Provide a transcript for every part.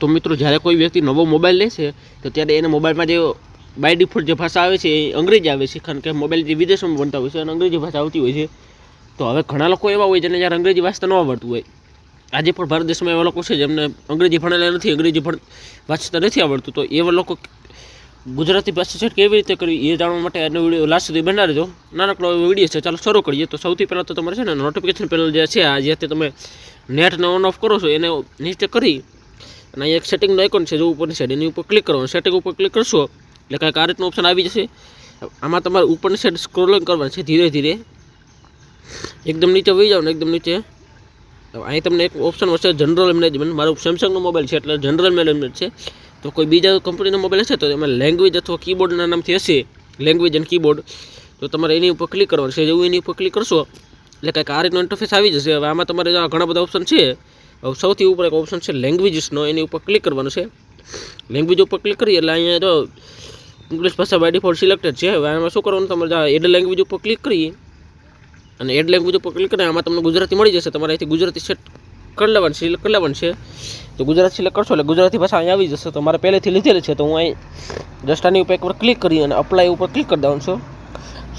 તો મિત્રો જ્યારે કોઈ વ્યક્તિ નવો મોબાઈલ લે છે તો ત્યારે એને મોબાઈલમાં જે બાય ડિફોલ્ટ જે ભાષા આવે છે એ અંગ્રેજી આવે છે, કારણ કે મોબાઈલ જે વિદેશમાં બનતા હોય છે અને અંગ્રેજી ભાષા આવતી હોય છે. તો હવે ઘણા લોકો એવા હોય જેને જ્યારે અંગ્રેજી વાંચતા ન આવડતું હોય. આજે પણ ભારત દેશમાં એવા લોકો છે જેમને અંગ્રેજી ભણેલા નથી, અંગ્રેજી વાંચતા નથી આવડતું. તો એવા લોકો ગુજરાતી ભાષા છે કેવી રીતે કરવી એ જાણવા માટે આનો વિડીયો લાસ્ટ સુધી બનાવી દેજો. નાનકડો વિડીયો છે, ચાલો શરૂ કરીએ. તો સૌથી પહેલાં તો તમારે છે ને નોટિફિકેશન પેનલ જે છે આ જે તમે નેટને ઓન ઓફ કરો છો એને નીચે કરી અને અહીંયા એક સેટિંગનો આઇકોન છે જો ઉપરની સાઈડ, એની ઉપર ક્લિક કરવાનું. સેટિંગ ઉપર ક્લિક કરશો એટલે કાંઈક આ રીતનું ઓપ્શન આવી જશે. આમાં તમારે ઉપરની સાઈડ સ્ક્રોલિંગ કરવાનું છે ધીરે ધીરે, એકદમ નીચે વહી જાવ ને એકદમ નીચે. અહીં તમને એક ઓપ્શન મળશે જનરલ મેનેજમેન્ટ. મારો સેમસંગનો મોબાઈલ છે એટલે જનરલ મેનેજમેન્ટ છે. તો કોઈ બીજા કંપનીનો મોબાઈલ હશે તો એમાં લેંગ્વેજ અથવા કીબોર્ડના નામથી હશે લેંગ્વેજ એન્ડ કીબોર્ડ. તો તમારે એની ઉપર ક્લિક કરવાનું છે. જેવું એની ઉપર ક્લિક કરશો એટલે કાંઈક આ રીતનો ઇન્ટરફેસ આવી જશે. હવે આમાં તમારે ઘણા બધા ઓપ્શન છે. સૌથી ઉપર એક ઓપ્શન છે લેંગ્વેજીસનો, એની ઉપર ક્લિક કરવાનું છે. લેંગ્વેજ ઉપર ક્લિક કરીએ એટલે અહીંયા જો ઇંગ્લિશ ભાષા બાય ડિફોલ્ટ સિલેક્ટેડ છે. હવે આમાં શું કરવાનું, તમારે એડ લેંગ્વેજ ઉપર ક્લિક કરીએ અને એડ લેંગ્વેજ ઉપર ક્લિક કરીને આમાં તમને ગુજરાતી મળી જશે. તમારે અહીંથી ગુજરાતી સેટ કરી લેવાનું, સિલેક્ટ કરી લેવાનું છે. તો ગુજરાતી સિલેક્ટ કરશો એટલે ગુજરાતી ભાષા અહીં આવી જશે. તો મારે પહેલેથી લીધેલી છે તો હું અહીં જસ્ટ આની ઉપર એકવાર ક્લિક કરી અને અપ્લાય ઉપર ક્લિક કરી દેવાનું છું.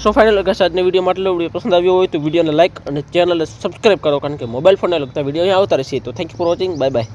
સો ફાઇનલ કે આજની વિડીયોમાં આટલો વિડીયો પસંદ આવ્યો હોય તો વિડીયોને લાઇક અને ચેનલને સબસ્ક્રાઈબ કરો, કારણ કે મોબાઈલ ફોનને લગતા વિડીયો અહીં આવતા રહેશે. તો thank you for watching, bye bye.